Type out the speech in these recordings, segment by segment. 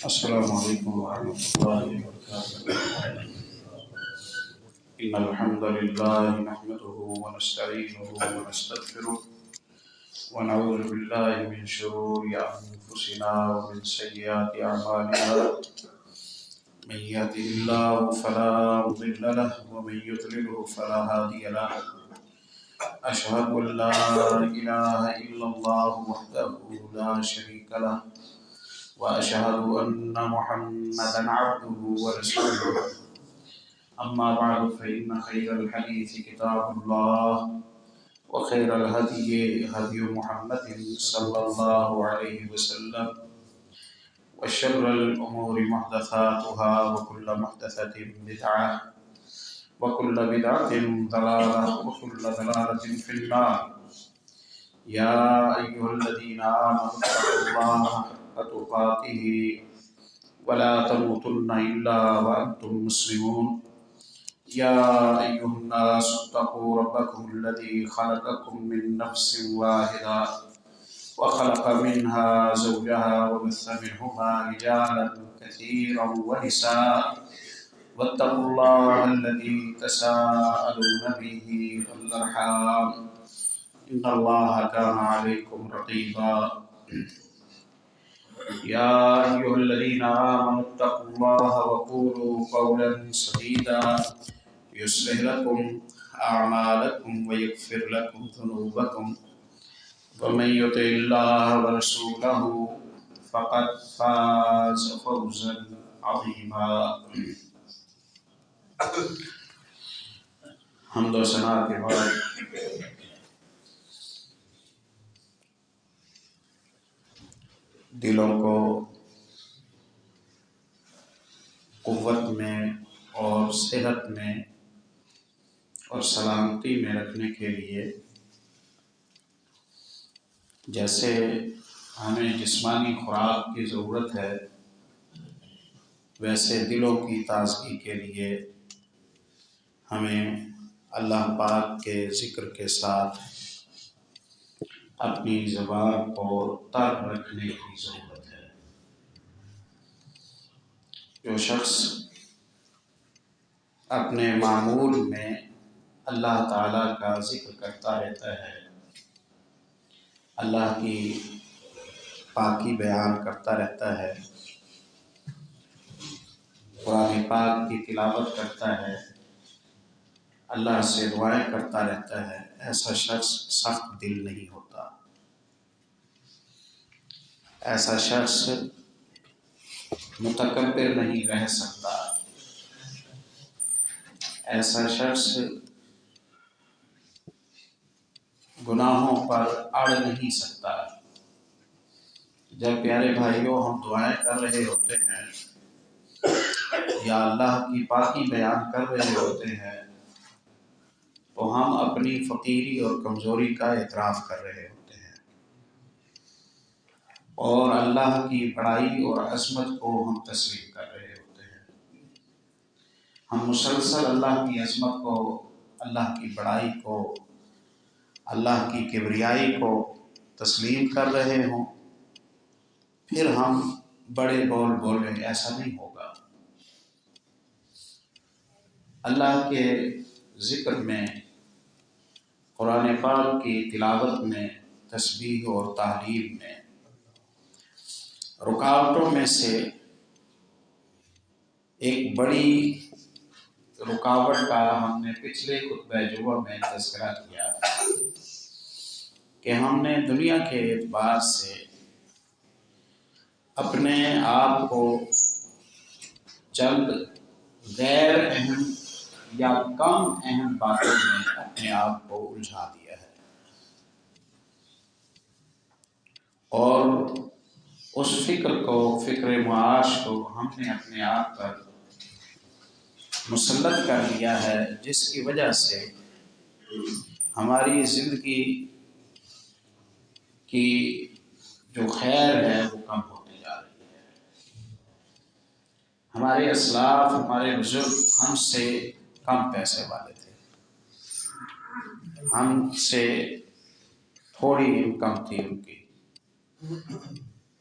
السلام علیکم ورحمۃ اللہ وبرکاتہ۔ إن الحمد لله نحمده ونستعينه ونستغفره ونعوذ بالله من شرور أنفسنا ومن سيئات أعمالنا، من يهده الله فلا مضل له ومن يضلله فلا هادي له، أشهد أن لا إله إلا الله وحده لا شريك له، وأشهد أن محمدا عبده ورسوله، أما بعد فإن خير الحديث كتاب الله، وخير الهدي هدي محمد صلى الله عليه وسلم، وشر الأمور محدثاتها، وكل محدثة بدعة، وكل بدعة ضلالة، وكل ضلالة في النار۔ يا أيها الذين آمنوا اتقوا الله حق تقاته ولا تموتن إلا وأنتم مسلمون۔ يا أيها الناس اتقوا ربكم الذي خلقكم من نفس واحدة وخلق منها زوجها وبث منهما رجالا كثيرا ونساء، واتقوا الله الذي تساءلون به والأرحام، إن الله كان عليكم رقيبا۔ يا أيها الذين آمنوا اتقوا الله وقولوا قولا سديدا يصلح لكم أعمالكم ويغفر لكم ذنوبكم، ومن يطع الله ورسوله فقد فاز فوزا عظيما۔ حمد و ثنا کے بعد دلوں کو قوت میں اور صحت میں اور سلامتی میں رکھنے کے لیے جیسے ہمیں جسمانی خوراک کی ضرورت ہے، ویسے دلوں کی تازگی کے لیے ہمیں اللہ پاک کے ذکر کے ساتھ اپنی زبان کو تر رکھنے کی ضرورت ہے۔ جو شخص اپنے معمول میں اللہ تعالیٰ کا ذکر کرتا رہتا ہے، اللہ کی پاکی بیان کرتا رہتا ہے، قرآن پاک کی تلاوت کرتا ہے، اللہ سے دعائیں کرتا رہتا ہے، ایسا شخص سخت دل نہیں ہوتا۔ ایسا شخص متکبر نہیں رہ سکتا۔ ایسا شخص گناہوں پر اڑ نہیں سکتا۔ جب پیارے بھائیوں ہم دعائیں کر رہے ہوتے ہیں یا اللہ کی پاکی بیان کر رہے ہوتے ہیں تو ہم اپنی فقیری اور کمزوری کا اعتراف کر رہے ہوتے ہیں، اور اللہ کی بڑائی اور عظمت کو ہم تسلیم کر رہے ہوتے ہیں۔ ہم مسلسل اللہ کی عظمت کو، اللہ کی بڑائی کو، اللہ کی کبریائی کو تسلیم کر رہے ہوں، پھر ہم بڑے بول بول رہے، ایسا نہیں ہوگا۔ اللہ کے ذکر میں، قرآن پاک کی تلاوت میں، تسبیح اور تحلیل میں رکاوٹوں میں سے ایک بڑی رکاوٹ کا ہم نے پچھلے خطبہ جمعہ میں تذکرہ کیا کہ ہم نے دنیا کے اعتبار سے اپنے آپ کو چند غیر اہم یا کم اہم باتوں میں اپنے آپ کو الجھا دیا ہے، اور اس فکر کو، فکر معاش کو ہم نے اپنے آپ پر مسلط کر لیا ہے، جس کی وجہ سے ہماری زندگی کی جو خیر ہے وہ کم ہوتی جا رہی ہے۔ ہمارے اسلاف، ہمارے بزرگ ہم سے کم پیسے والے تھے، ہم سے تھوڑی انکم تھی ان کی،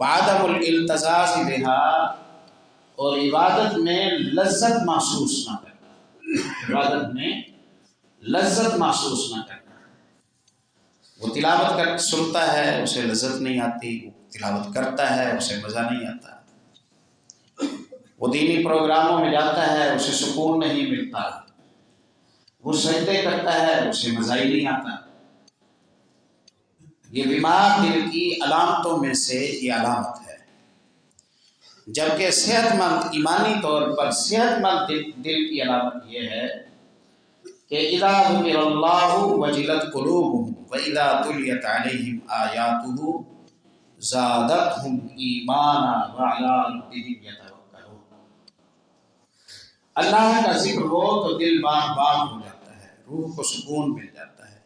وعدم الالتزاز بہا، اور عبادت میں لذت محسوس نہ کرنا، عبادت میں لذت محسوس نہ کرنا۔ وہ تلاوت کر سنتا ہے اسے لذت نہیں آتی، وہ تلاوت کرتا ہے اسے مزہ نہیں آتا، وہ دینی پروگراموں میں جاتا ہے اسے سکون نہیں ملتا، وہ سجدے کرتا ہے اسے مزہ ہی نہیں آتا۔ یہ بیمار دل کی علامتوں میں سے یہ علامت ہے، جبکہ صحت مند ایمانی طور پر صحت مند دل کی علامت یہ ہے کہ اذا ذکر اللہ وجلت قلوبہم واذا تلیت علیہم آیاتہ زادتہم ایمانا وعلی ربہم یتوکلون۔ اللہ کا ذکر ہو تو دل باغ باغ ہو جاتا ہے، روح کو سکون مل جاتا ہے،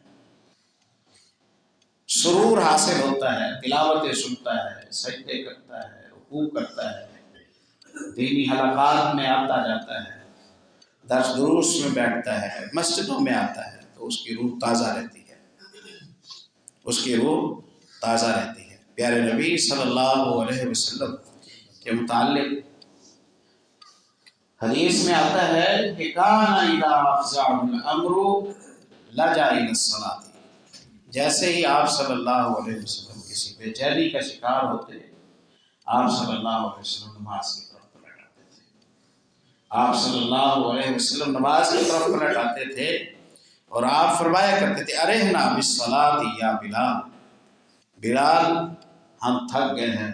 سرور حاصل ہوتا ہے، تلاوتیں سنتا ہے، سجدے کرتا ہے، رکوع کرتا ہے، دینی حلقات میں آتا جاتا ہے، درس دروس میں بیٹھتا ہے، مسجدوں میں آتا ہے، تو اس کی روح تازہ رہتی ہے، اس کی روح تازہ رہتی ہے۔ پیارے نبی صلی اللہ علیہ وسلم کے متعلق حدیث میں آتا ہے کہ کان اذا افزعه الامر لجا الى الصلاۃ، جیسے ہی آپ صلی اللہ علیہ وسلم کسی بے چینی کا شکار ہوتے، آپ صلی اللہ علیہ وسلم نماز کی طرف پلٹ آتے تھے، آپ صلی اللہ علیہ وسلم نماز کی طرف پلٹ آتے تھے، اور آپ فرمایا کرتے تھے ارحنا بالصلاۃ یا بلال، بلال ہم تھک گئے ہیں،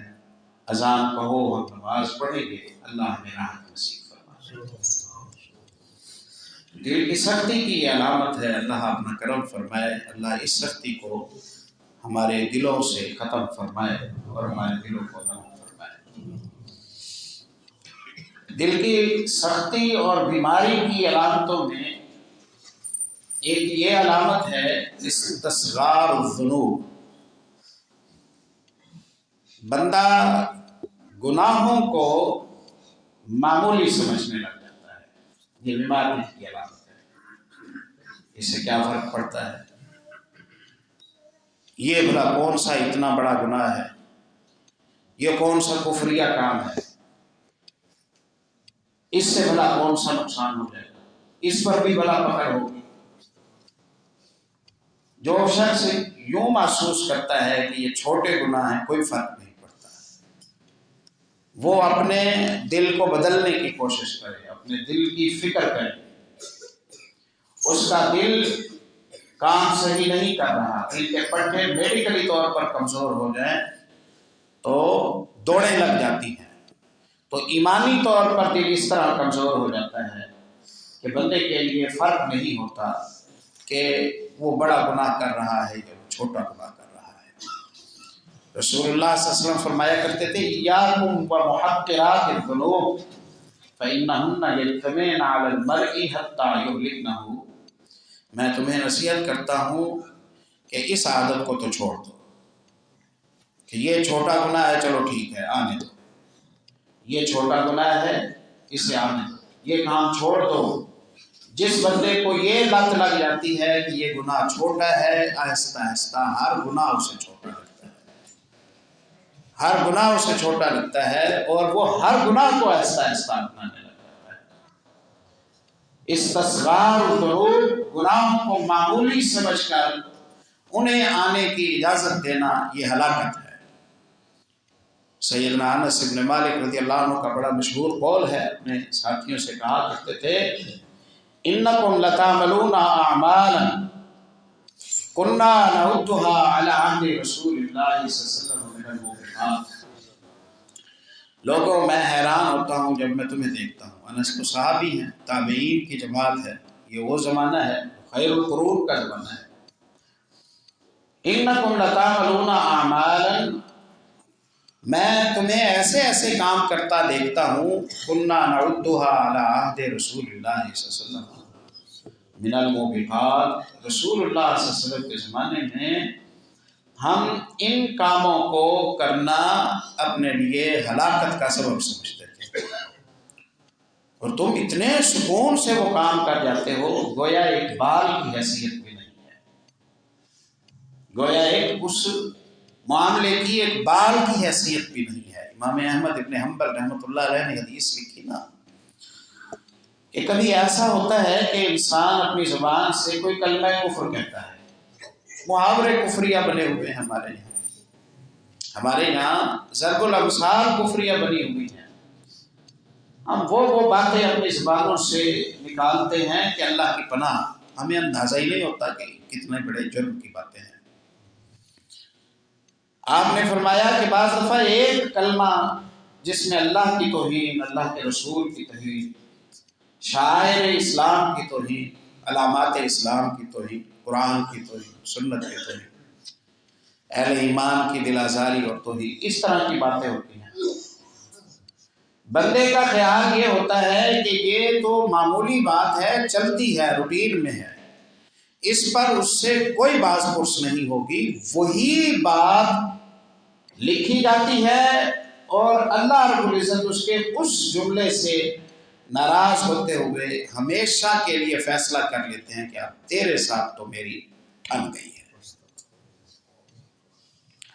اذان کہو ہم نماز پڑھیں گے، اللہ ہمیں راحت نصیب فرمائے۔ دل کی سختی کی یہ علامت ہے، اللہ اپنا کرم فرمائے، اللہ اس سختی کو ہمارے دلوں سے ختم فرمائے اور ہمارے دلوں کو نرم فرمائے۔ دل کی سختی اور بیماری کی علامتوں میں ایک یہ علامت ہے استصغار الذنوب، بندہ گناہوں کو معمولی سمجھنے لگ جاتا ہے، یہ بیماری کی علامت ہے۔ اس سے کیا فرق پڑتا ہے؟ یہ بھلا کون سا اتنا بڑا گناہ ہے، یہ کون سا کفریہ کام ہے، اس سے بھلا کون سا نقصان ہو جائے گا، اس پر بھی بھلا پکڑ ہوگی۔ جو شخص یوں محسوس کرتا ہے کہ یہ چھوٹے گناہ ہیں، کوئی فرق نہیں پڑتا، وہ اپنے دل کو بدلنے کی کوشش کرے، اپنے دل کی فکر کرے، اس کا دل کام صحیح نہیں کر رہا، دل کے پٹھے میڈیکلی طور پر کمزور ہو جائیں تو دوڑیں لگ جاتی ہیں، تو ایمانی طور پر دل اس طرح کمزور ہو جاتا ہے کہ بندے کے لیے فرق نہیں ہوتا کہ وہ بڑا گناہ کر رہا ہے یا وہ چھوٹا گناہ کر رہا ہے۔ رسول اللہ صلی اللہ علیہ وسلم فرمایا کرتے تھے ایاکم ومحقرات الذنوب فإنہن یجتمعن علی المرء حتی یہلکنہ، میں تمہیں نصیحت کرتا ہوں کہ اس عادت کو تو چھوڑ دو، کہ یہ چھوٹا گناہ ہے چلو ٹھیک ہے آنے دو، یہ چھوٹا گناہ ہے اسے آنے دو، یہ کام چھوڑ دو۔ جس بندے کو یہ لت لگ جاتی ہے کہ یہ گناہ چھوٹا ہے، آہستہ آہستہ ہر گناہ اسے چھوٹا لگتا ہے، ہر گناہ اسے چھوٹا لگتا ہے، اور وہ ہر گناہ کو آہستہ آہستہ اپنانے لگ جاتا ہے۔ استصغار الذنوب، گناہوں کو معمولی سمجھ کر انہیں آنے کی اجازت دینا، یہ ہلاکت ہے۔ سیدنا انس بن مالک رضی اللہ عنہ کا بڑا مشہور قول ہے، اپنے ساتھیوں سے کہا کرتے تھے انکم لتعملون اعمالا کنا نعدها علی عہد رسول اللہ صلی اللہ علیہ وسلم من الموبقات، لوگوں میں حیران ہوتا ہوں جب میں تمہیں دیکھتا ہوں، انس کو صحابی ہیں، تابعین کی جماعت ہے، یہ وہ زمانہ ہے خیر القرون کا زمانہ ہے۔ انکم لتعملون اعمالا، میں تمہیں ایسے ایسے کام کرتا دیکھتا ہوں، کنا نعدها علی عہد رسول اللہ صلی اللہ علیہ وسلم من الموبقات، رسول اللہ صلی اللہ علیہ وسلم کے زمانے میں ہم ان کاموں کو کرنا اپنے لیے ہلاکت کا سبب سمجھتے تھے، اور تم اتنے سکون سے وہ کام کر جاتے ہو، گویا ایک بال کی حیثیت بھی نہیں ہے، گویا ایک اس معاملے کی ایک بال کی حیثیت بھی نہیں ہے۔ امام احمد ابن حنبل رحمۃ اللہ علیہ نے حدیث لکھی نا کہ کبھی ایسا ہوتا ہے کہ انسان اپنی زبان سے کوئی کلمہ کفر کہتا ہے، محاورے کفریہ بنے ہوئے ہیں ہمارے یہاں ضرب الامثال کفریہ بنی ہوئی ہیں، ہم وہ باتیں اپنی زبانوں سے نکالتے ہیں کہ اللہ کی پناہ ہمیں اندازہ ہی نہیں ہوتا کہ کتنے بڑے جرم کی باتیں ہیں۔ آپ نے فرمایا کہ بعض دفعہ ایک کلمہ جس میں اللہ کی توہین، اللہ کے رسول کی توہین، شاعر اسلام کی توہین، علامات اسلام کی توہین، قرآن کی توہین، سنت کی توہین، اہل ایمان کی دل آزاری اور توہین، اس طرح کی باتیں ہوتی ہیں۔ بندے کا خیال یہ ہوتا ہے کہ یہ تو معمولی بات ہے، چلتی ہے، روٹین میں ہے، اس پر اس سے کوئی باز پرس نہیں ہوگی۔ وہی بات لکھی جاتی ہے اور اللہ رب العزت اس کے اس جملے سے ناراض ہوتے ہوئے ہمیشہ کے لیے فیصلہ کر لیتے ہیں کہ اب تیرے ساتھ تو میری ٹھن گئی ہے۔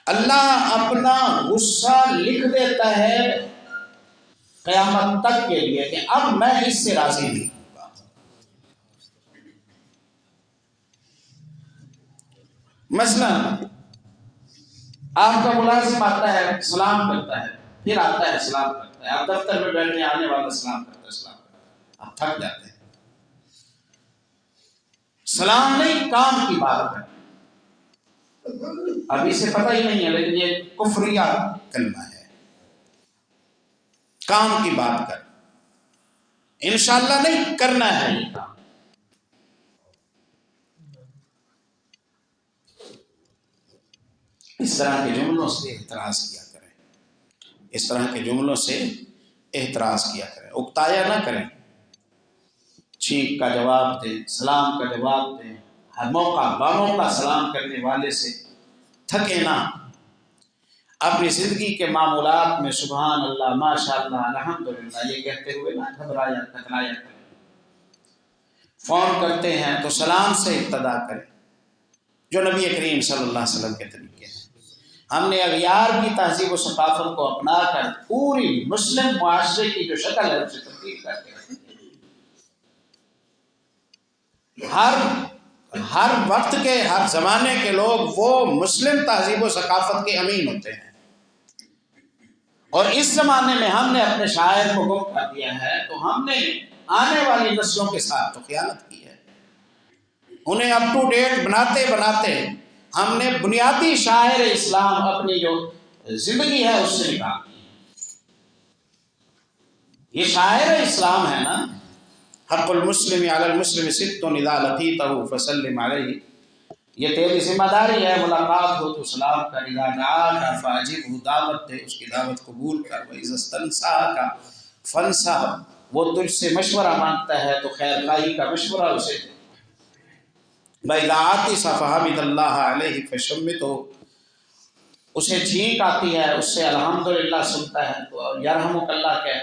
اللہ اپنا غصہ لکھ دیتا ہے قیامت تک کے لیے کہ اب میں اس سے راضی نہیں ہوں گا۔ مثلا آپ کا ملازم آتا ہے، سلام کرتا ہے، پھر آتا ہے، سلام کرتا ہے، آپ دفتر میں بیٹھنے آنے والا سلام کرتا ہے، سلام کرتا ہے، آپ تھک جاتے ہیں۔ سلام نہیں، کام کی بات ہے، اب اسے پتہ ہی نہیں ہے لیکن یہ کفریہ کلمہ ہے۔ کام کی بات کر، انشاءاللہ نہیں، کرنا ہے یہ کام۔ اس طرح کے جملوں سے احتراز کیا کریں، اس طرح کے جملوں سے احتراز کیا کریں، اکتایا نہ کریں، چھینک کا جواب دیں، سلام کا جواب دیں، ہر موقع سلام کرنے والے سے تھکے نہ۔ اپنی زندگی کے معمولات میں سبحان اللہ، ماشاء اللہ، الحمدللہ یہ کہتے ہوئے نہ گھبرایا کترایا کریں۔ فون کرتے ہیں تو سلام سے ابتدا کریں، جو نبی کریم صلی اللہ علیہ وسلم کے طریقے ہیں۔ ہم نے اغیار کی تہذیب و ثقافت کو اپنا کر پوری مسلم معاشرے کی جو شکل ہے اسے تبدیل کر کے ہر وقت کے، ہر زمانے کے لوگ وہ مسلم تہذیب و ثقافت کے امین ہوتے ہیں، اور اس زمانے میں ہم نے اپنے شاعر کو گم کر دیا ہے تو ہم نے آنے والی نسلوں کے ساتھ تو خیانت کی ہے۔ انہیں اپ ٹو ڈیٹ بناتے بناتے ہم نے بنیادی شاعر اسلام اپنی جو زندگی ہے اس سے نکال دی۔ یہ شاعر اسلام ہے نا، حق المسلم علی المسلم ست اذا لقیتہ فسلم علیہ، یہ تیری ذمہ داری ہے، ملاقات ہو تو سلام کر، اذا دعاک فاجبہ، دعوت دے اس کی دعوت قبول کر، واذا استنصحک فانصح، وہ تجھ سے مشورہ مانگتا ہے تو خیر خواہی کا مشورہ اسے دے، وَإِذَا عَطِسَ فَحَمِدَ اللَّهَ عَلَيْهِ فَشَمِّتْهُ، اسے چھینک آتی ہے اس سے الحمدللہ سنتا ہے تو یرحمک اللہ کہے،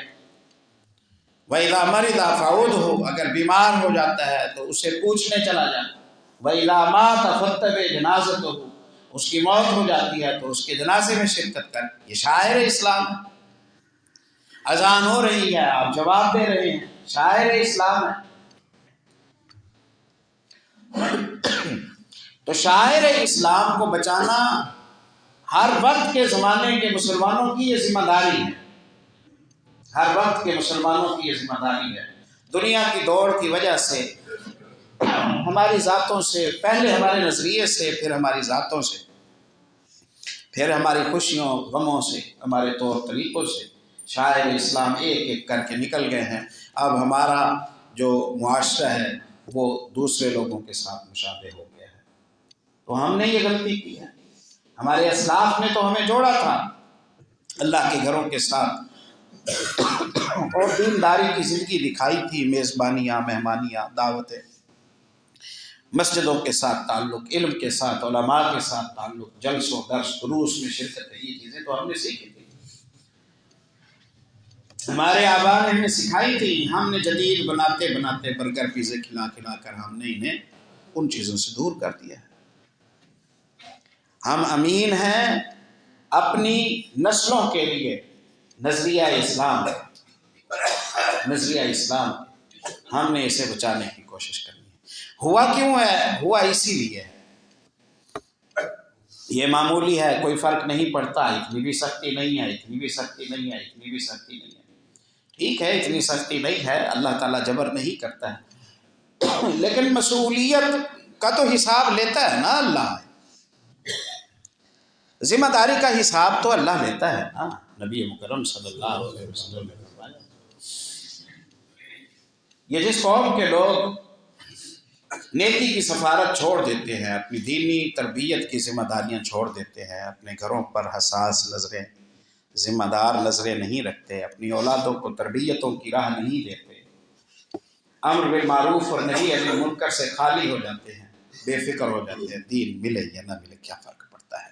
وَإِذَا مَرِضَ فَعُودْهُ، اگر بیمار ہو جاتا ہے تو اسے پوچھنے چلا جائے، وَإِذَا مَاتَ فَاتَّبِعْ جَنَازَتَهُ، اس کی موت ہو جاتی ہے تو اس کے جنازے میں شرکت کر۔ یہ شاعر اسلام ہے۔ اذان ہو رہی ہے، آپ جواب دے رہے ہیں، شاعر اسلام ہے۔ تو شاعر اسلام کو بچانا ہر وقت کے زمانے کے مسلمانوں کی یہ ذمہ داری ہے، ہر وقت کے مسلمانوں کی یہ ذمہ داری ہے۔ دنیا کی دوڑ کی وجہ سے، ہماری ذاتوں سے، پہلے ہمارے نظریے سے، پھر ہماری ذاتوں سے، پھر ہماری خوشیوں غموں سے، ہمارے طور طریقوں سے شاعر اسلام ایک ایک کر کے نکل گئے ہیں۔ اب ہمارا جو معاشرہ ہے وہ دوسرے لوگوں کے ساتھ مشابہ ہو گیا ہے، تو ہم نے یہ غلطی کی ہے۔ ہمارے اسلاف نے تو ہمیں جوڑا تھا اللہ کے گھروں کے ساتھ اور دینداری کی زندگی دکھائی تھی، میزبانیاں، مہمانیاں، دعوتیں، مسجدوں کے ساتھ تعلق، علم کے ساتھ، علماء کے ساتھ تعلق، جلسوں، درس، دروس میں شرکت، یہ چیزیں تو ہم نے سیکھی تھی، ہمارے آباء نے ہمیں سکھائی تھی۔ ہم نے جدید بناتے بناتے برگر پیزے کھلا کھلا کر ہم نے انہیں ان چیزوں سے دور کر دیا ہے۔ ہم امین ہیں اپنی نسلوں کے لیے نظریہ اسلام ہم نے اسے بچانے کی کوشش کرنی ہے۔ ہوا کیوں ہے؟ ہوا اسی لیے ہے، یہ معمولی ہے، کوئی فرق نہیں پڑتا، اتنی بھی سختی نہیں ہے، اتنی بھی سختی نہیں ہے، اتنی بھی سختی نہیں ہے۔ ٹھیک ہے، اتنی سختی نہیں ہے، اللہ تعالیٰ جبر نہیں کرتا ہے، لیکن مسئولیت کا تو حساب لیتا ہے نا اللہ، ذمہ داری کا حساب تو اللہ لیتا ہے نا۔ نبی مکرم صلی اللہ علیہ وسلم نے فرمایا، یہ جس قوم کے لوگ نیکی کی سفارت چھوڑ دیتے ہیں، اپنی دینی تربیت کی ذمہ داریاں چھوڑ دیتے ہیں، اپنے گھروں پر حساس نظریں، ذمہ دار نظریں نہیں رکھتے، اپنی اولادوں کو تربیتوں کی راہ نہیں دیتے، امر بالمعروف اور نہی عن المنکر سے خالی ہو جاتے ہیں، بے فکر ہو جاتے ہیں، دین ملے یا نہ ملے کیا فرق پڑتا ہے۔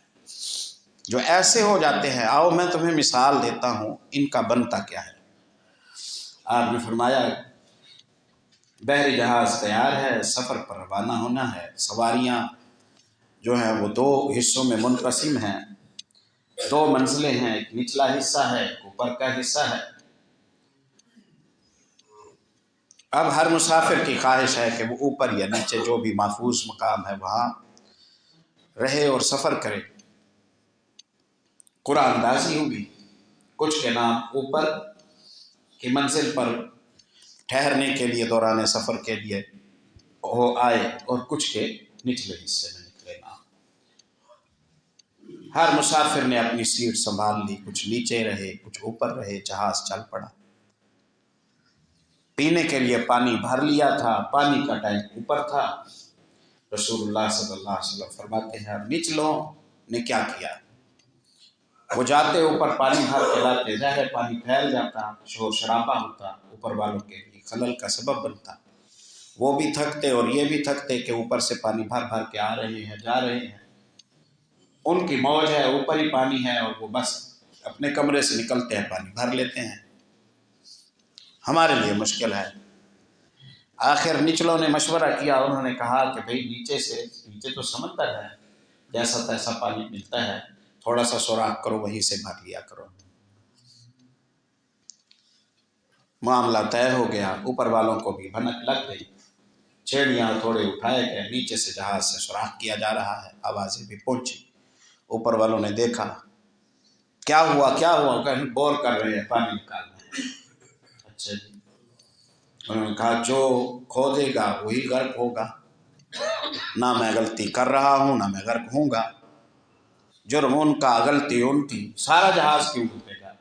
جو ایسے ہو جاتے ہیں، آؤ میں تمہیں مثال دیتا ہوں ان کا بنتا کیا ہے۔ آپ نے فرمایا بحری جہاز تیار ہے، سفر پر روانہ ہونا ہے، سواریاں جو ہیں وہ دو حصوں میں منقسم ہیں، دو منزلیں ہیں، ایک نچلا حصہ ہے، ایک اوپر کا حصہ ہے۔ اب ہر مسافر کی خواہش ہے کہ وہ اوپر یا نیچے جو بھی محفوظ مقام ہے وہاں رہے اور سفر کرے۔ قرآن اندازی ہوگی، کچھ کے نام اوپر کی منزل پر ٹھہرنے کے لیے دوران سفر کے لیے وہ آئے اور کچھ کے نچلے حصے میں نکلے نام۔ ہر مسافر نے اپنی سیٹ سنبھال لی، کچھ نیچے رہے، کچھ اوپر رہے، جہاز چل پڑا۔ پینے کے لیے پانی بھر لیا تھا، پانی کا ٹینک اوپر تھا۔ رسول اللہ صلی اللہ علیہ وسلم فرماتے ہیں نچلوں نے کیا کیا، وہ جاتے اوپر پانی بھر کے لاتے، ظاہر پانی پھیل جاتا، شور شرابہ ہوتا، اوپر والوں کے لیے خلل کا سبب بنتا، وہ بھی تھکتے اور یہ بھی تھکتے کہ اوپر سے پانی بھر بھر کے آ رہے ہیں جا رہے ہیں، ان کی موج ہے، اوپر ہی پانی ہے اور وہ بس اپنے کمرے سے نکلتے ہیں پانی بھر لیتے ہیں۔ ہمارے لیے مشکل ہے۔ آخر نچلوں نے مشورہ کیا، انہوں نے کہا کہ بھئی نیچے تو سمندر ہے، جیسا تیسا پانی ملتا ہے، تھوڑا سا سوراخ کرو وہیں سے بھر لیا کرو۔ معاملہ طے ہو گیا، اوپر والوں کو بھی بھنک لگ گئی، چھیڑیاں تھوڑے اٹھائے گئے، نیچے سے جہاز سے سوراخ کیا جا رہا ہے، آوازیں بھی پہنچی۔ اوپر والوں نے دیکھا کیا ہوا کہیں بور کر رہے ہیں، پانی نکالنا ہے۔ اچھا جی، انہوں نے کہا جو کھودے گا وہی غرق ہوگا، نہ میں غلطی کر رہا ہوں نہ میں غرق ہوں گا، جرم ان کا غلطی ان کی، سارا جہاز کیوں ڈوبے گا۔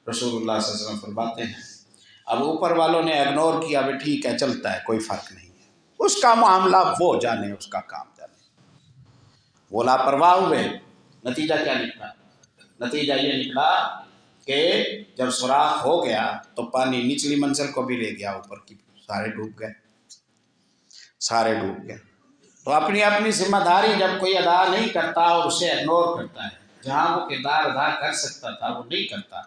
رسول اللہ صلی اللہ علیہ وسلم فرماتے ہیں اب اوپر والوں نے اگنور کیا، بھی ٹھیک ہے چلتا ہے، کوئی فرق نہیں ہے، اس کا معاملہ وہ جانے، اس کا کام جانے۔ وہ لاپرواہ ہوئے، نتیجہ کیا نکلا؟ نتیجہ یہ نکلا کہ جب سوراخ ہو گیا تو پانی نچلی منزل کو بھی لے گیا، اوپر کی سارے ڈوب گئے۔ تو اپنی اپنی ذمہ داری جب کوئی ادا نہیں کرتا اور اسے اگنور کرتا ہے، جہاں وہ کردار ادا کر سکتا تھا وہ نہیں کرتا،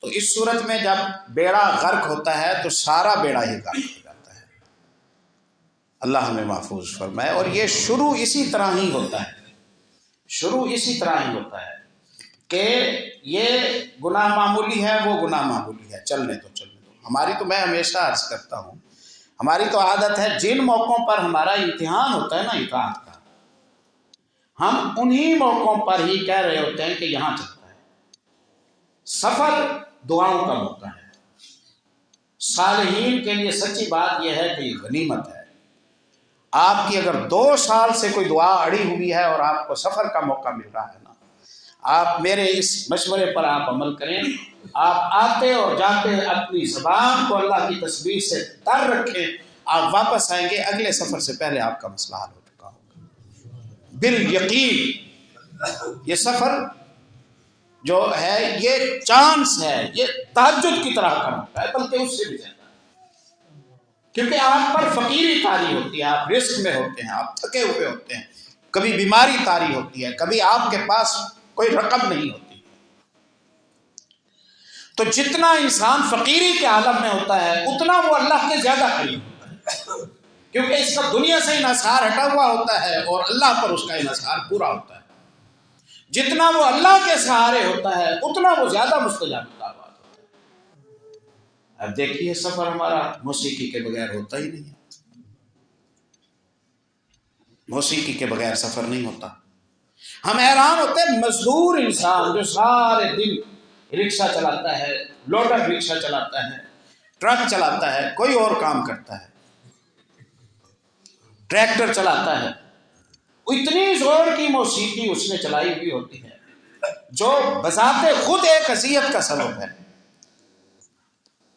تو اس صورت میں جب بیڑا غرق ہوتا ہے تو سارا بیڑا ہی غرق ہو جاتا ہے۔ اللہ ہمیں محفوظ فرمائے۔ اور یہ شروع اسی طرح ہی ہوتا ہے کہ یہ گناہ معمولی ہے، وہ گناہ معمولی ہے، چلنے دو۔ ہماری تو، میں ہمیشہ عرض کرتا ہوں، ہماری تو عادت ہے جن موقعوں پر ہمارا امتحان ہوتا ہے نا اطاعت کا، ہم انہی موقعوں پر ہی کہہ رہے ہوتے ہیں کہ یہاں چلتا ہے۔ سفر دعاؤں کا موقع ہے، صالحین کے لیے سچی بات یہ ہے کہ یہ غنیمت ہے۔ آپ کی اگر 2 سال سے کوئی دعا اڑی ہوئی ہے اور آپ کو سفر کا موقع مل رہا ہے نا، آپ میرے اس مشورے پر آپ عمل کریں، آپ آتے اور جاتے اپنی زبان کو اللہ کی تسبیح سے تر رکھیں، آپ واپس آئیں گے اگلے سفر سے پہلے آپ کا مسئلہ حل ہو چکا ہوگا بالیقین۔ یہ سفر جو ہے یہ چانس ہے، یہ تہجد کی طرح کا ہوتا ہے، بلکہ اس سے بھی زیادہ، کیونکہ آپ پر فقیری طاری ہوتی ہے، آپ رزق میں ہوتے ہیں، آپ تھکے ہوئے ہوتے ہیں، کبھی بیماری طاری ہوتی ہے، کبھی آپ کے پاس کوئی رقم نہیں ہوتی۔ تو جتنا انسان فقیری کے عالم میں ہوتا ہے اتنا وہ اللہ کے زیادہ قریب ہوتا ہے، کیونکہ اس کا دنیا سے انحصار ہٹا ہوا ہوتا ہے اور اللہ پر اس کا انحصار پورا ہوتا ہے۔ جتنا وہ اللہ کے سہارے ہوتا ہے اتنا وہ زیادہ مستجاب دعوات ہوتا ہے۔ اب دیکھیے سفر ہمارا موسیقی کے بغیر ہوتا ہی نہیں ہے، موسیقی کے بغیر سفر نہیں ہوتا۔ ہم حیران ہوتے ہیں مزدور انسان جو سارے دن رکشہ چلاتا ہے، لوڈر رکشہ چلاتا ہے، ٹرک چلاتا ہے، کوئی اور کام کرتا ہے، ٹریکٹر چلاتا ہے، اتنی زور کی موسیقی اس نے چلائی ہوئی ہوتی ہے جو بذات خود ایک اذیت کا سبب ہے،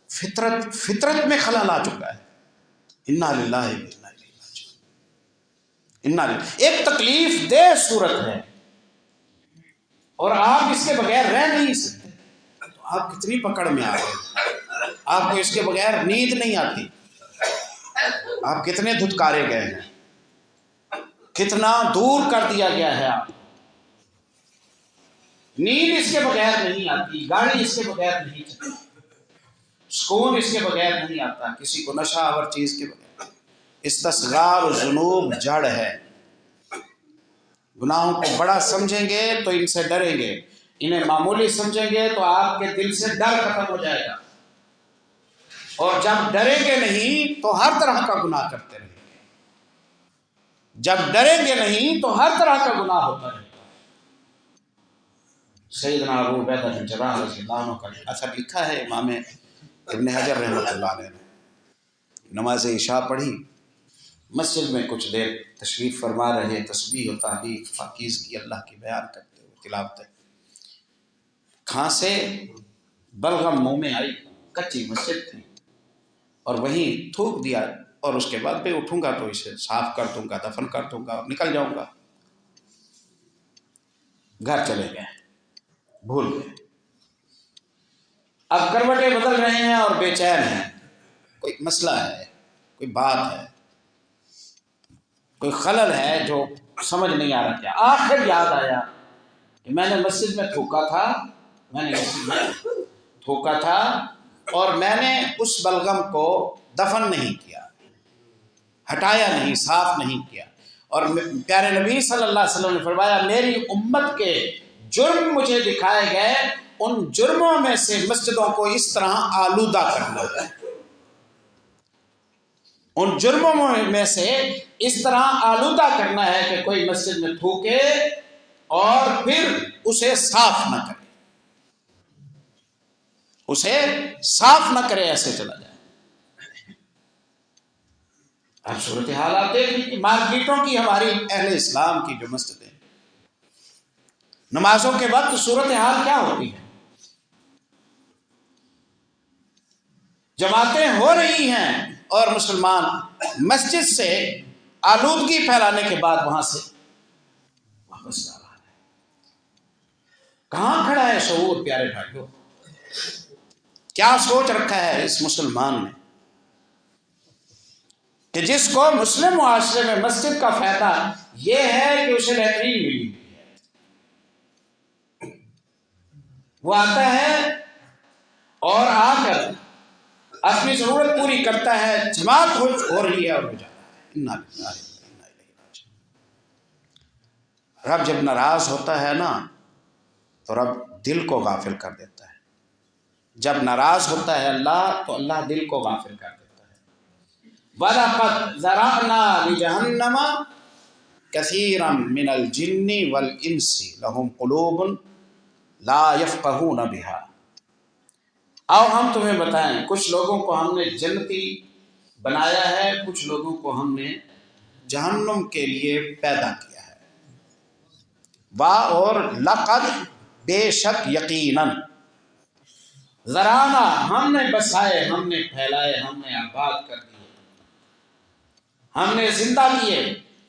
فطرت میں خلل آ چکا ہے۔ انا للہ و انا الیہ راجعون۔ ایک تکلیف دہ صورت ہے اور آپ اس کے بغیر رہ نہیں سکتے، تو آپ کتنی پکڑ میں آ گئے، آپ کو اس کے بغیر نیند نہیں آتی، آپ کتنے دھتکارے گئے ہیں، کتنا دور کر دیا گیا ہے آپ، نیند اس کے بغیر نہیں آتی، گاڑی اس کے بغیر نہیں چلتی، سکون اس کے بغیر نہیں آتا، کسی کو نشہ آور چیز کے بغیر۔ استصغار الذنوب جڑ ہے، گناہوں کو بڑا سمجھیں گے تو ان سے ڈریں گے، انہیں معمولی سمجھیں گے تو آپ کے دل سے ڈر ختم ہو جائے گا، اور جب ڈریں گے نہیں تو ہر طرح کا گناہ کرتے رہیں گے، جب ڈریں گے نہیں تو ہر طرح کا گناہ ہوتا رہے گا۔ سیدنا ابو عبیدہ بن جراح رضی اللہ عنہ کا اثر لکھا ہے امام ابن حجر رحمۃ اللہ علیہ نے، نماز عشاء پڑھی، مسجد میں کچھ دیر تشریف فرما رہے، تسبیح و تحلیل پاکیز کی اللہ کی بیان کرتے ہوئے تلاوت، کھانسے بلغم منہ میں آئی، کچی مسجد تھی، اور وہیں تھوک دیا، اور اس کے بعد بھی اٹھوں گا تو اسے صاف کر دوں گا، دفن کر دوں گا اور نکل جاؤں گا۔ گھر چلے گئے، بھول گئے، اب کروٹیں بدل رہے ہیں اور بے چین ہیں، کوئی مسئلہ ہے، کوئی بات ہے، کوئی خلل ہے جو سمجھ نہیں آ رہا کیا۔ آخر یاد آیا کہ میں نے مسجد میں تھوکا تھا اور میں نے اس بلغم کو دفن نہیں کیا، ہٹایا نہیں، صاف نہیں کیا، اور پیارے نبی صلی اللہ علیہ وسلم نے فرمایا میری امت کے جرم مجھے دکھائے گئے، ان جرموں میں سے مسجدوں کو اس طرح آلودہ کرنا ہے، ان جرموں میں سے اس طرح آلودہ کرنا ہے کہ کوئی مسجد میں تھوکے اور پھر اسے صاف نہ کرے، اسے صاف نہ کرے، ایسے چلا جائے۔ اب صورتحال آپ دیکھ لیجیے، مارکیٹوں کی ہماری اہل اسلام کی جو مسجدیں، نمازوں کے وقت صورتحال کیا ہوتی ہے؟ جماعتیں ہو رہی ہیں اور مسلمان مسجد سے آلودگی پھیلانے کے بعد وہاں سے واپس جا رہا ہے۔ کہاں کھڑا ہے شعور پیارے بھائیوں؟ کیا سوچ رکھا ہے اس مسلمان نے کہ جس کو مسلم معاشرے میں مسجد کا فائدہ یہ ہے کہ اسے لیٹرین ملی، وہ آتا ہے اور آ کر اپنی ضرورت پوری کرتا ہے، جماعت ہو رہی ہے اور ہو جاتا ہے۔ انا للہ و انا الیہ راجعون۔ رب جب ناراض ہوتا ہے نا تو رب دل کو غافل کر دیتا ہے، جب ناراض ہوتا ہے اللہ تو اللہ دل کو غافل کر دیتا ہے۔ وَلَقَدْ ذَرَأْنَا لِجَهَنَّمَ كَثِيرًا مِنَ الْجِنِّ وَالْإِنسِ لَهُمْ قُلُوبٌ لَا يَفْقَهُونَ بِهَا۔ آؤ ہم تمہیں بتائیں، کچھ لوگوں کو ہم نے جنتی بنایا ہے، کچھ لوگوں کو ہم نے جہنم کے لیے پیدا کیا ہے۔ اور لقد بے شک یقیناً، ذرانا ہم نے بسائے، ہم نے پھیلائے، ہم نے آباد کر دیے، ہم نے زندہ کیے،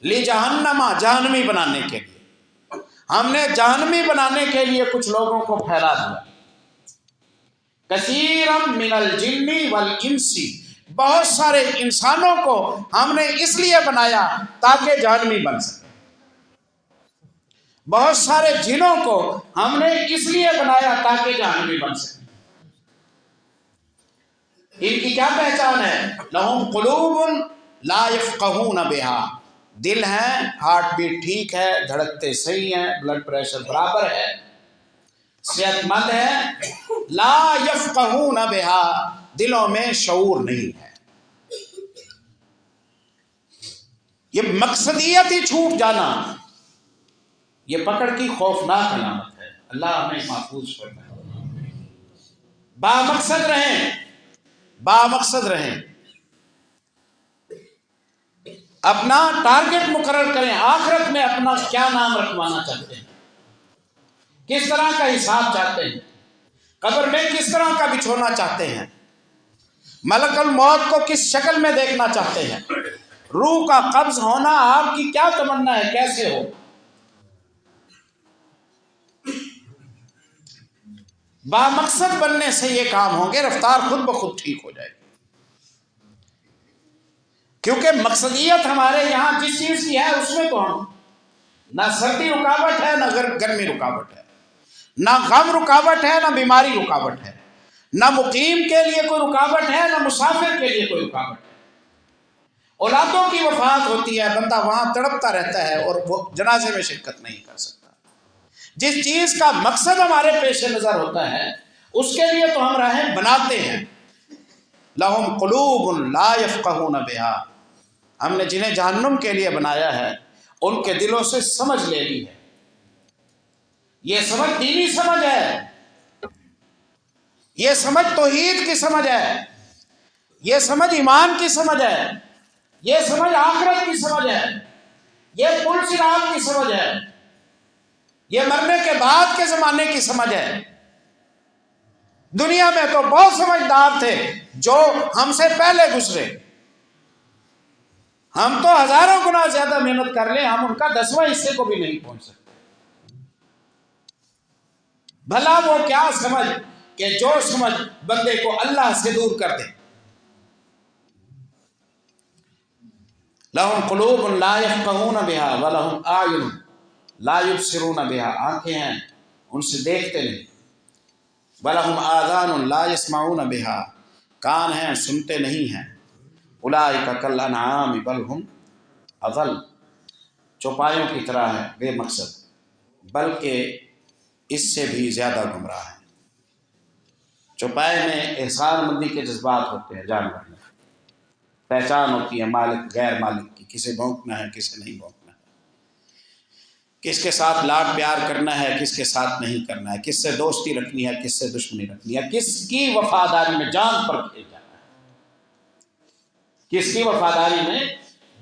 لی جہنم جہنمی بنانے کے لیے، ہم نے جہنمی بنانے کے لیے کچھ لوگوں کو پھیلا دیا۔ کثیرم من الجن والانس، بہت سارے انسانوں کو ہم نے اس لیے بنایا تاکہ جہنمی بن سکے، بہت سارے جنوں کو ہم نے اس لیے بنایا تاکہ جہنمی بن سکے۔ ان کی کیا پہچان ہے؟ لہم قلوب لا یفقہون بہا، دل ہیں، ہارٹ بیٹ ٹھیک ہے، دھڑکتے صحیح ہیں، بلڈ پریشر برابر ہے، صحت مند ہے، لا یفقہون بہا، دلوں میں شعور نہیں ہے. یہ مقصدیت ہی چھوٹ جانا یہ پکڑ کی خوفناک علامت ہے. اللہ ہمیں محفوظ فرمائے. بامقصد رہیں، بامقصد رہیں، اپنا ٹارگٹ مقرر کریں. آخرت میں اپنا کیا نام رکھوانا چاہتے ہیں، کس طرح کا حساب چاہتے ہیں، قبر میں کس طرح کا بچھونا چاہتے ہیں، ملک الموت کو کس شکل میں دیکھنا چاہتے ہیں، روح کا قبض ہونا آپ کی کیا تمنا ہے، کیسے ہو. بامقصد بننے سے یہ کام ہوں گے، رفتار خود بخود ٹھیک ہو جائے گی. کیونکہ مقصدیت ہمارے یہاں جس چیز کی ہے اس میں تو ہم نہ سردی رکاوٹ ہے، نہ گرمی رکاوٹ ہے، نہ غم رکاوٹ ہے، نہ بیماری رکاوٹ ہے، نہ مقیم کے لیے کوئی رکاوٹ ہے، نہ مسافر کے لیے کوئی رکاوٹ ہے. اولادوں کی وفات ہوتی ہے، بندہ وہاں تڑپتا رہتا ہے اور وہ جنازے میں شرکت نہیں کر سکتا. جس چیز کا مقصد ہمارے پیش نظر ہوتا ہے اس کے لیے تو ہم راہیں بناتے ہیں. لہم قلوب لا یفقہون بہا، ہم نے جنہیں جہنم کے لیے بنایا ہے ان کے دلوں سے سمجھ لے لی ہے. یہ سمجھ دینی سمجھ ہے، یہ سمجھ توحید کی سمجھ ہے، یہ سمجھ ایمان کی سمجھ ہے، یہ سمجھ آخرت کی سمجھ ہے، یہ پل صراط کی سمجھ ہے، یہ مرنے کے بعد کے زمانے کی سمجھ ہے. دنیا میں تو بہت سمجھدار تھے جو ہم سے پہلے گزرے. ہم تو ہزاروں گنا زیادہ محنت کر لیں، ہم ان کا 10واں حصے کو بھی نہیں پہنچ سکتے. بھلا وہ کیا سمجھ کہ جو سمجھ بندے کو اللہ سے دور کر دے. لہم قلوب لا یفقہون بہا ولہم اعین لا یبصرون بہا، آنکھیں ہیں ان سے دیکھتے نہیں. ولہم آذان لا یسمعون بہا، کان ہیں سنتے نہیں ہیں. اولئک کالانعام بل ہم اضل، چوپایوں کی طرح ہے بے مقصد، بلکہ اس سے بھی زیادہ گمراہ ہیں. چوپائے میں احسان مندی کے جذبات ہوتے ہیں، جانور میں پہچان ہوتی ہے مالک غیر مالک کی، کسے بھونکنا ہے کسے نہیں بھونکنا ہے، کس کے ساتھ لاڈ پیار کرنا ہے کس کے ساتھ نہیں کرنا ہے، کس سے دوستی رکھنی ہے کس سے دشمنی رکھنی ہے، کس کی وفاداری میں جان پر کھیل جانا ہے، کس کی وفاداری میں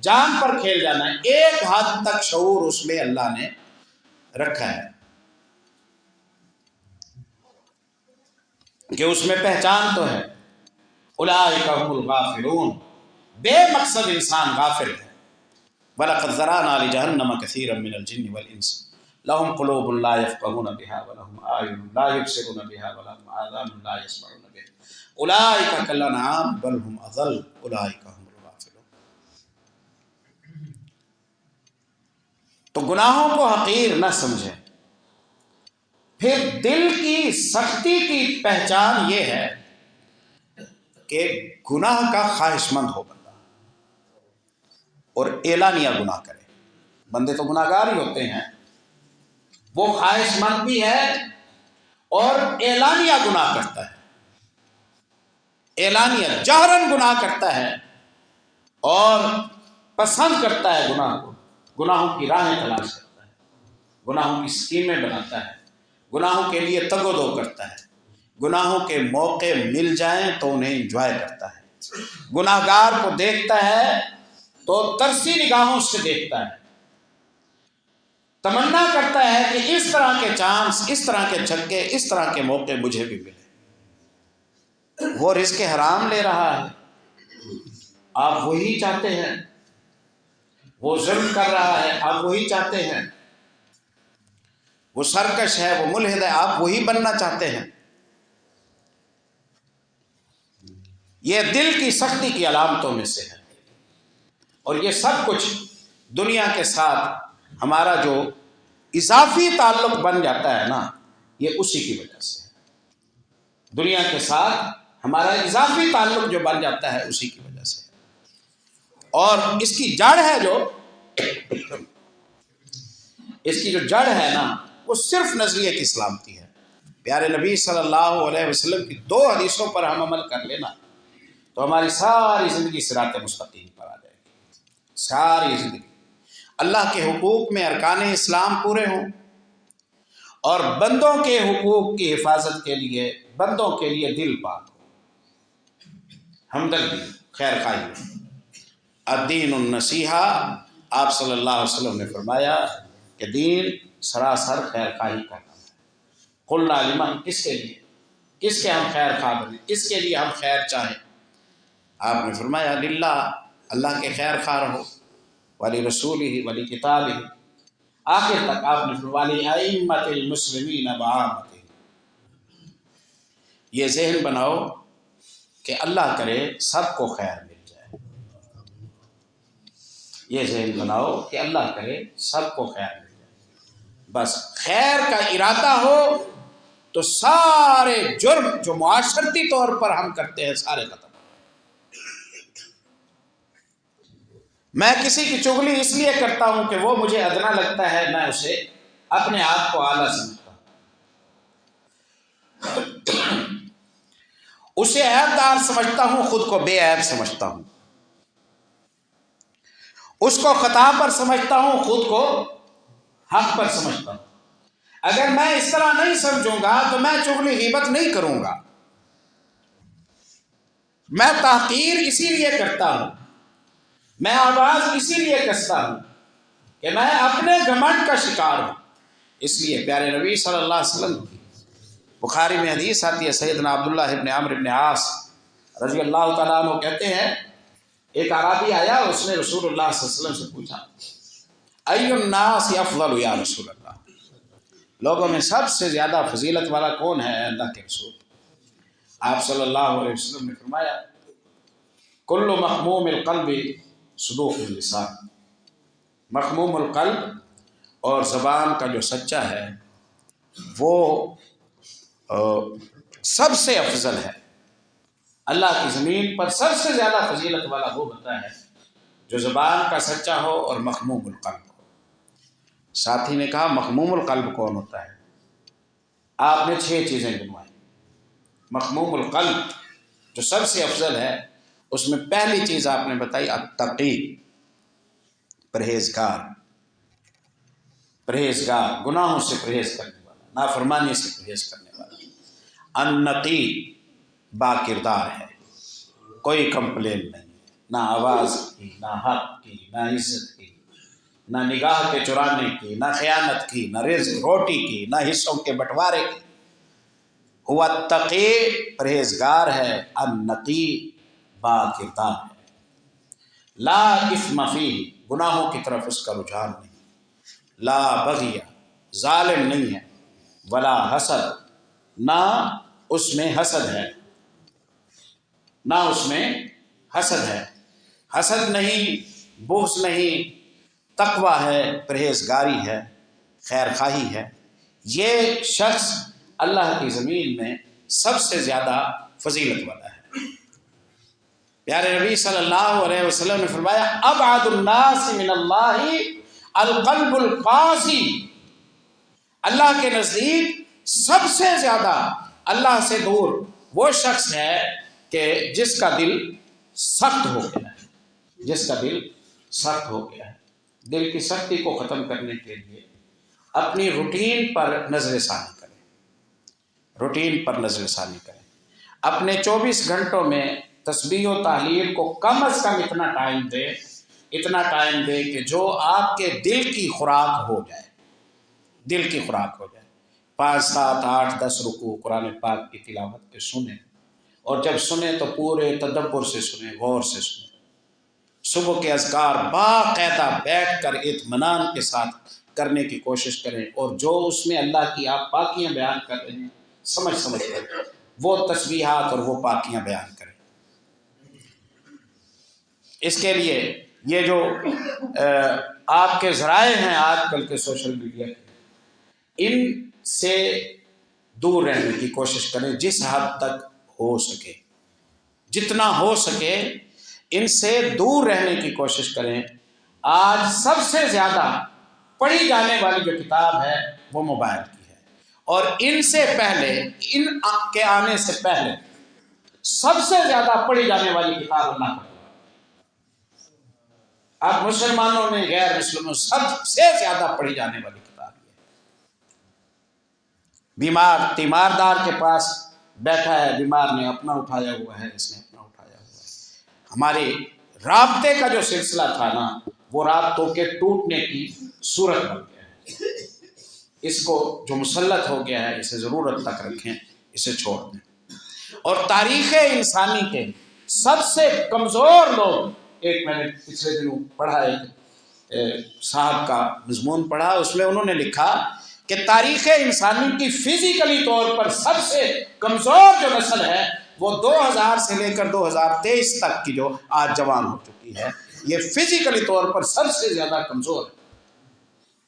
جان پر کھیل جانا ہے. ایک حد تک شعور اس میں اللہ نے رکھا ہے کہ اس میں پہچان تو ہے. اولئک هم الغافلون، بے مقصد انسان غافل ہے. وَلَقَدْ ذَرَأْنَا لِجَهَنَّمَ كَثِيرًا مِنَ الْجِنِّ وَالْإِنسِ لَهُمْ قُلُوبٌ لَا يَفْقَهُونَ بِهَا وَلَهُمْ أَعْيُنٌ لَا يُبْصِرُونَ بِهَا وَلَهُمْ آذَانٌ لَا يَسْمَعُونَ بِهَا أُولَئِكَ كَالْأَنْعَامِ بَلْ هُمْ أَضَلُّ أُولَئِكَ هُمُ الْغَافِلُونَ. تو گناہوں کو حقیر نہ سمجھیں. پھر دل کی سختی کی پہچان یہ ہے کہ گناہ کا خواہش مند ہو بندہ اور اعلانیہ گناہ کرے. بندے تو گناہگار ہی ہوتے ہیں، وہ خواہش مند بھی ہے اور اعلانیہ گناہ کرتا ہے، اعلانیہ جہرن گناہ کرتا ہے اور پسند کرتا ہے گناہ کو، گناہوں کی راہیں تلاش کرتا ہے، گناہوں کی اسکیمیں بناتا ہے، گناہوں کے لیے تگ و دو کرتا ہے، گناہوں کے موقع مل جائیں تو انہیں انجوائے کرتا ہے. گناہ گار کو دیکھتا ہے تو ترسی نگاہوں سے دیکھتا ہے، تمنا کرتا ہے کہ اس طرح کے چانس، اس طرح کے چھکے، اس طرح کے موقع مجھے بھی ملے. وہ رزق حرام لے رہا ہے، آپ وہی چاہتے ہیں. وہ ظلم کر رہا ہے، آپ وہی چاہتے ہیں. وہ سرکش ہے، وہ ملحد ہے، آپ وہی بننا چاہتے ہیں. یہ دل کی سختی کی علامتوں میں سے ہے. اور یہ سب کچھ دنیا کے ساتھ ہمارا جو اضافی تعلق بن جاتا ہے نا، یہ اسی کی وجہ سے ہے. دنیا کے ساتھ ہمارا اضافی تعلق جو بن جاتا ہے اسی کی وجہ سے. اور اس کی جڑ ہے جو اس کی جو جڑ ہے نا وہ صرف نظریے کی سلامتی ہے۔ پیارے نبی صلی اللہ علیہ وسلم کی 2 حدیثوں پر ہم عمل کر لینا تو ہماری ساری زندگی صراط مستقیم پر آ جائے گی، ساری زندگی۔ اللہ کے حقوق میں ارکان اسلام پورے ہوں اور بندوں کے حقوق کی حفاظت کے لیے بندوں کے لیے دل پاک ہو، ہمدردی، خیر خواہی۔ الدین النصیحہ، آپ صلی اللہ علیہ وسلم نے فرمایا کہ دین سراسر خیر خواہی کا نام ہے۔ قلنا لمن، کس کے لیے، کس کے ہم خیر خواہ بنیں، کس کے لیے ہم خیر چاہیں؟ آپ نے فرمایا للہ، اللہ کے خیر خواہ رہو، ولی رسولہ ولی کتابہ، آخر تک آپ نے فرمایا ولی ائمۃ المسلمین وعامتہ۔ یہ ذہن بناؤ کہ اللہ کرے سب کو خیر مل جائے، یہ ذہن بناؤ کہ اللہ کرے سب کو خیر مل جائے، بس خیر کا ارادہ ہو تو سارے جرم جو معاشرتی طور پر ہم کرتے ہیں سارے ختم۔ میں کسی کی چغلی اس لیے کرتا ہوں کہ وہ مجھے ادنا لگتا ہے، میں اسے اپنے آپ کو اعلیٰ سمجھتا ہوں، اسے عیب دار سمجھتا ہوں، خود کو بے عیب سمجھتا ہوں، اس کو خطا پر سمجھتا ہوں، خود کو حق پر سمجھتا ہوں۔ اگر میں اس طرح نہیں سمجھوں گا تو میں چغلی غیبت نہیں کروں گا۔ میں تحقیر اسی لیے کرتا ہوں، میں آواز اسی لیے کستا ہوں کہ میں اپنے گھمنڈ کا شکار ہوں۔ اس لیے پیارے نبی صلی اللہ علیہ وسلم کی بخاری میں حدیث آتی ہے، سیدنا عبداللہ ابن عمرو ابن عاص رضی اللہ تعالیٰ عنہ کہتے ہیں ایک اعرابی آیا، اس نے رسول اللہ صلی اللہ علیہ وسلم سے پوچھا ای الناس افضل یا رسول اللہ، لوگوں میں سب سے زیادہ فضیلت والا کون ہے اللہ کے رسول؟ آپ صلی اللہ علیہ وسلم نے فرمایا کل مخموم القلب صدوق اللسان، مخموم القلب اور زبان کا جو سچا ہے وہ سب سے افضل ہے۔ اللہ کی زمین پر سب سے زیادہ فضیلت والا وہ بندہ ہے جو زبان کا سچا ہو اور مخموم القلب ہو۔ ساتھی نے کہا مخموم القلب کون ہوتا ہے؟ آپ نے 6 چیزیں گنوائیں۔ مخموم القلب جو سب سے افضل ہے، اس میں پہلی چیز آپ نے بتائی التقی، پرہیزگار، پرہیزگار، گناہوں سے پرہیز کرنے والا، نافرمانی سے پرہیز کرنے والا۔ النقی، با کردار ہے، کوئی کمپلین نہیں، نہ آواز کی، نہ حق کی، نہ عزت کی، نہ نگاہ کے چرانے کی، نہ خیانت کی، نہ رزق روٹی کی، نہ حصوں کے بٹوارے کی۔ ہوا تقی، پرہیزگار ہے، النقی، با کردار ہے۔ لا اثم فیہ، گناہوں کی طرف اس کا رجحان نہیں، لا بغی، ظالم نہیں ہے، ولا حسد، نہ اس میں حسد ہے، نہ اس میں حسد ہے، حسد نہیں، بغض نہیں، تقوی ہے، پرہیزگاری ہے، خیر خواہی ہے۔ یہ شخص اللہ کی زمین میں سب سے زیادہ فضیلت والا ہے۔ پیارے نبی صلی اللہ علیہ وسلم نے فرمایا ابعد الناس من اللہ القلب القاسی، اللہ کے نزدیک سب سے زیادہ اللہ سے دور وہ شخص ہے کہ جس کا دل سخت ہو گیا ہے، جس کا دل سخت ہو گیا ہے۔ دل کی سختی کو ختم کرنے کے لیے اپنی روٹین پر نظر ثانی کریں، روٹین پر نظر ثانی کریں۔ اپنے 24 گھنٹوں میں تسبیح و تحلیل کو کم از کم اتنا ٹائم دے کہ جو آپ کے دل کی خوراک ہو جائے، دل کی خوراک ہو جائے۔ 5 7 8 10 رکوع قرآن پاک کی تلاوت کے سنیں، اور جب سنیں تو پورے تدبر سے سنیں، غور سے سنیں۔ صبح کے اذکار باقاعدہ بیٹھ کر اطمینان کے ساتھ کرنے کی کوشش کریں، اور جو اس میں اللہ کی آپ پاکیاں بیان کر رہے ہیں سمجھ کر وہ تسبیحات اور وہ پاکیاں بیان کریں۔ اس کے لیے یہ جو آپ کے ذرائع ہیں آج کل کے سوشل میڈیا کے، ان سے دور رہنے کی کوشش کریں جس حد تک ہو سکے، جتنا ہو سکے ان سے دور رہنے کی کوشش کریں۔ آج سب سے زیادہ پڑھی جانے والی جو کتاب ہے وہ موبائل کی ہے، اور ان سے پہلے، ان کے آنے سے پہلے سب سے زیادہ پڑھی جانے والی کتاب اللہ کا قرآن۔ اب مسلمانوں میں، غیر مسلموں، سب سے زیادہ پڑھی جانے والی کتاب یہ ہے۔ بیمار تیماردار کے پاس بیٹھا ہے، بیمار نے اپنا اٹھایا ہوا ہے، اس نے اپنا اٹھایا ہوا ہے۔ ہمارے رابطے کا جو سلسلہ تھا نا، وہ رابطوں کے ٹوٹنے کی صورت بن گیا ہے۔ اس کو جو مسلط ہو گیا ہے، اسے ضرورت تک رکھیں، اسے چھوڑ دیں۔ اور تاریخ انسانی کے سب سے کمزور لوگ، ایک میں نے پچھلے دنوں پڑھا، ایک صاحب کا مضمون پڑھا، اس میں انہوں نے لکھا کہ تاریخ انسانی کی فزیکلی طور پر سب سے کمزور جو نسل ہے وہ 2000 سے لے کر 2023 تک کی جو آج جوان ہو چکی ہے، یہ فزیکلی طور پر سب سے زیادہ کمزور ہے،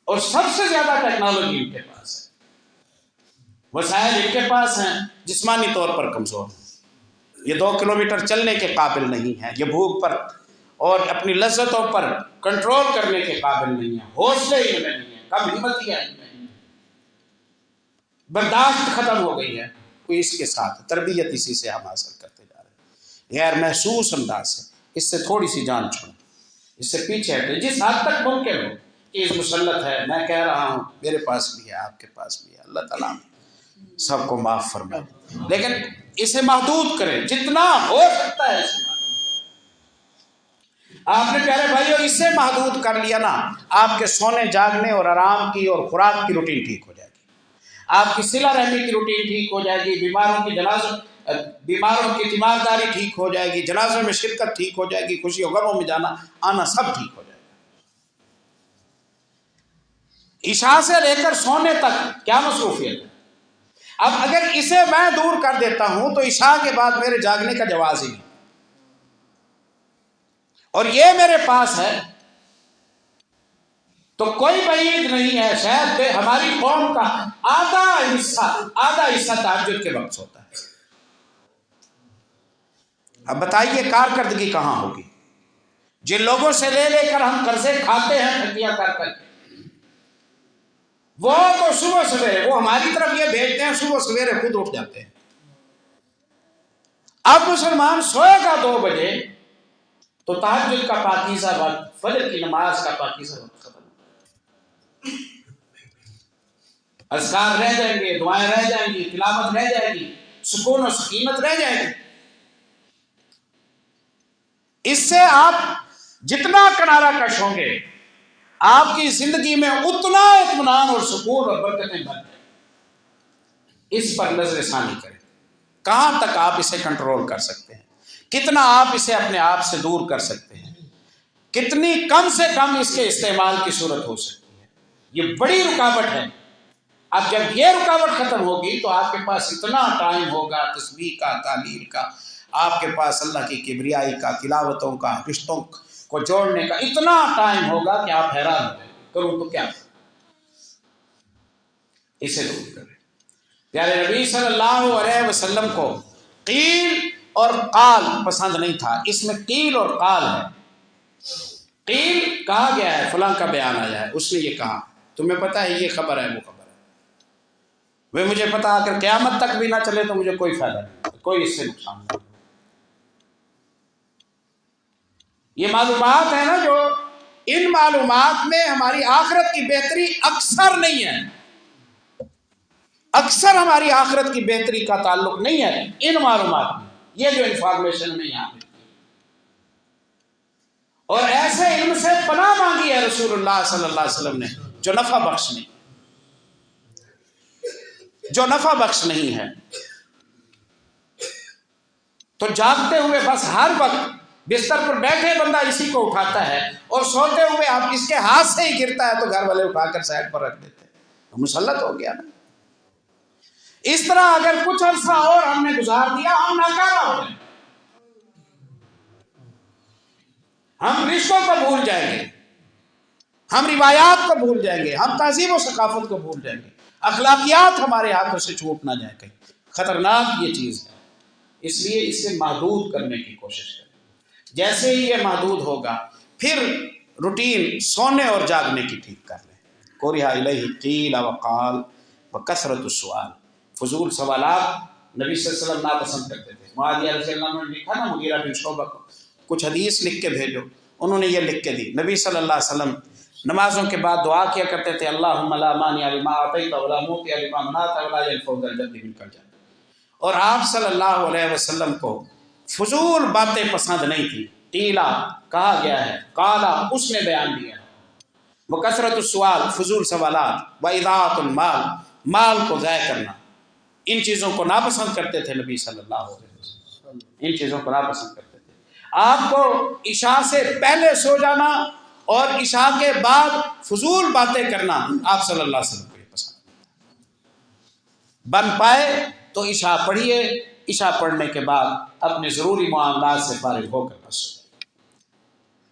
اور سب سے زیادہ ٹیکنالوجی ان کے پاس ہے، وسائل ان کے پاس ہیں، جسمانی طور پر کمزور ہیں۔ یہ 2 کلومیٹر چلنے کے قابل نہیں ہے، یہ بھوک پر اور اپنی لذتوں پر کنٹرول کرنے کے قابل نہیں ہے، حوصلے ان میں نہیں ہے، کم ہمت ہے ان میں، برداشت ختم ہو گئی ہے۔ کوئی اس کے ساتھ تربیت اسی سے ہم حاصل کرتے جا رہے ہیں، غیر محسوس انداز سے۔ اس سے تھوڑی سی جان چھوڑیں، اس سے پیچھے ہٹیں، جس حد تک ممکن ہو کہ اس مسلط ہے۔ میں کہہ رہا ہوں میرے پاس بھی ہے، آپ کے پاس بھی ہے، اللہ تعالیٰ سب کو معاف فرمائے، لیکن اسے محدود کریں جتنا ہو سکتا ہے۔ اسے آپ نے پیارے بھائیو اس سے محدود کر لیا نا، آپ کے سونے جاگنے اور آرام کی اور خوراک کی روٹین ٹھیک ہو جائے گی، آپ کی صلہ رحمی کی روٹین ٹھیک ہو جائے گی، بیماروں کی تیمارداری ٹھیک ہو جائے گی، جنازوں میں شرکت ٹھیک ہو جائے گی، خوشی و غموں میں جانا آنا سب ٹھیک ہو جائے گا۔ عشاء سے لے کر سونے تک کیا مصروفیت ہے؟ اب اگر اسے میں دور کر دیتا ہوں تو عشاء کے بعد میرے جاگنے کا جواز ہی نہیں، اور یہ میرے پاس ہے تو کوئی بعید نہیں ہے، شاید ہماری قوم کا آدھا حصہ تہجد کے وقت ہوتا ہے۔ اب بتائیے کارکردگی کہاں ہوگی؟ جن لوگوں سے لے لے کر ہم قرضے کھاتے ہیں ٹھگیاں کر کر، وہ تو صبح سویرے وہ ہماری طرف یہ بھیجتے ہیں، صبح سویرے خود اٹھ جاتے ہیں۔ اب مسلمان سوئے گا 2 بجے تو تہجد کا پاکیزہ وقت، فجر کی نماز کا پاکیزہ وقت ختم، اذکار رہ جائیں گے، دعائیں رہ جائیں گی، تلاوت رہ جائے گی، سکون و سکینت رہ جائے گی۔ اس سے آپ جتنا کنارہ کش ہوں گے، آپ کی زندگی میں اتنا اطمینان اور سکون اور برکتیں بھر جائیں۔ اس پر نظر ثانی کریں، کہاں تک آپ اسے کنٹرول کر سکتے ہیں، کتنا آپ اسے اپنے آپ سے دور کر سکتے ہیں، کتنی کم سے کم اس کے استعمال کی صورت ہو سکتی ہے۔ یہ بڑی رکاوٹ ہے۔ اب جب یہ رکاوٹ ختم ہوگی تو آپ کے پاس اتنا ٹائم ہوگا تسبیح کا، تعلیل کا، آپ کے پاس اللہ کی کبریائی کا، تلاوتوں کا، رشتوں کو جوڑنے کا اتنا ٹائم ہوگا کہ آپ حیران ہو جائیں، کروں تو کیا کروں؟ اسے دور کریں۔ پیارے نبی صلی اللہ علیہ وسلم کو قیل اور قال پسند نہیں تھا، اس میں قیل اور قال ہے۔ قیل کہا گیا ہے، فلاں کا بیان آیا ہے، اس نے یہ کہا، تمہیں پتہ ہے یہ خبر ہے، وہ خبر ہے، وہ مجھے پتا اگر قیامت تک بھی نہ چلے تو مجھے کوئی فائدہ نہیں، کوئی اس سے نقصان نہیں۔ یہ معلومات ہے نا، جو ان معلومات میں ہماری آخرت کی بہتری اکثر نہیں ہے، اکثر ہماری آخرت کی بہتری کا تعلق نہیں ہے ان معلومات میں، یہ جو انفارمیشن میں یہاں ہے۔ اور ایسے علم سے پناہ مانگی ہے رسول اللہ صلی اللہ علیہ وسلم نے جو نفع بخش نہیں، جو نفع بخش نہیں ہے۔ تو جاگتے ہوئے بس ہر وقت بستر پر بیٹھے بندہ اسی کو اٹھاتا ہے، اور سوتے ہوئے آپ اس کے ہاتھ سے ہی گرتا ہے تو گھر والے اٹھا کر سائڈ پر رکھ دیتے ہیں، تو مسلط ہو گیا نا۔ اس طرح اگر کچھ عرصہ اور ہم نے گزار دیا، ہم ناکارہ ہو جائیں، ہم رشتوں کو بھول جائیں گے، ہم روایات کو بھول جائیں گے، ہم تہذیب و ثقافت کو بھول جائیں گے، اخلاقیات ہمارے ہاتھوں سے چھوٹ نہ جائیں کہیں۔ خطرناک یہ چیز ہے، اس لیے اسے محدود کرنے کی کوشش کریں۔ جیسے ہی یہ محدود ہوگا، پھر روٹین سونے اور جاگنے کی ٹھیک کر لیں. کوریہ الیہ قیل وقال وکثرت السؤال، فضول سوالات نبی صلی اللہ علیہ وسلم ناپسند کرتے تھے. معاویہ رضی اللہ عنہ نے لکھا نا مغیرہ بن شعبہ کو کچھ حدیث لکھ کے بھیجو، انہوں نے یہ لکھ کے دی. نبی صلی اللہ علیہ وسلم نمازوں کے بعد دعا کیا کرتے تھے اللہم لا مانع لما اعطیت ولا معطی لما منعت ولا ينفع ذا الجد منک الجد. اور آپ صلی اللہ علیہ وسلم کو فضول باتیں پسند نہیں تھی. قیلا کہا گیا ہے، قالا اس نے بیان دیا ہے، وکثرت السؤال فضول سوالات، واضاعۃ المال مال کو ضائع کرنا، ان چیزوں کو ناپسند کرتے تھے نبی صلی اللہ علیہ وسلم، ان چیزوں کو ناپسند کرتے تھے. آپ کو عشاء سے پہلے سو جانا اور عشاء کے بعد فضول باتیں کرنا آپ صلی اللہ علیہ وسلم کو یہ پسند. بن پائے تو عشاء پڑھیے، عشاء پڑھنے کے بعد اپنے ضروری معاملات سے فارغ ہو کر بس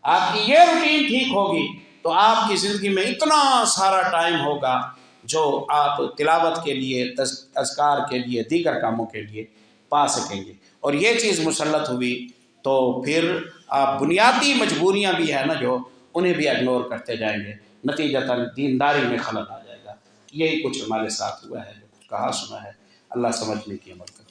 آپ کی یہ روٹین ٹھیک ہوگی تو آپ کی زندگی میں اتنا سارا ٹائم ہوگا جو آپ تلاوت کے لیے، اذکار کے لیے، دیگر کاموں کے لیے پا سکیں گے. اور یہ چیز مسلط ہوئی تو پھر آپ بنیادی مجبوریاں بھی ہیں نا جو انہیں بھی اگنور کرتے جائیں گے، نتیجتاً دینداری میں خلل آ جائے گا. یہی کچھ ہمارے ساتھ ہوا ہے، جو کچھ کہا سنا ہے. اللہ سمجھنے کی عمل کرے.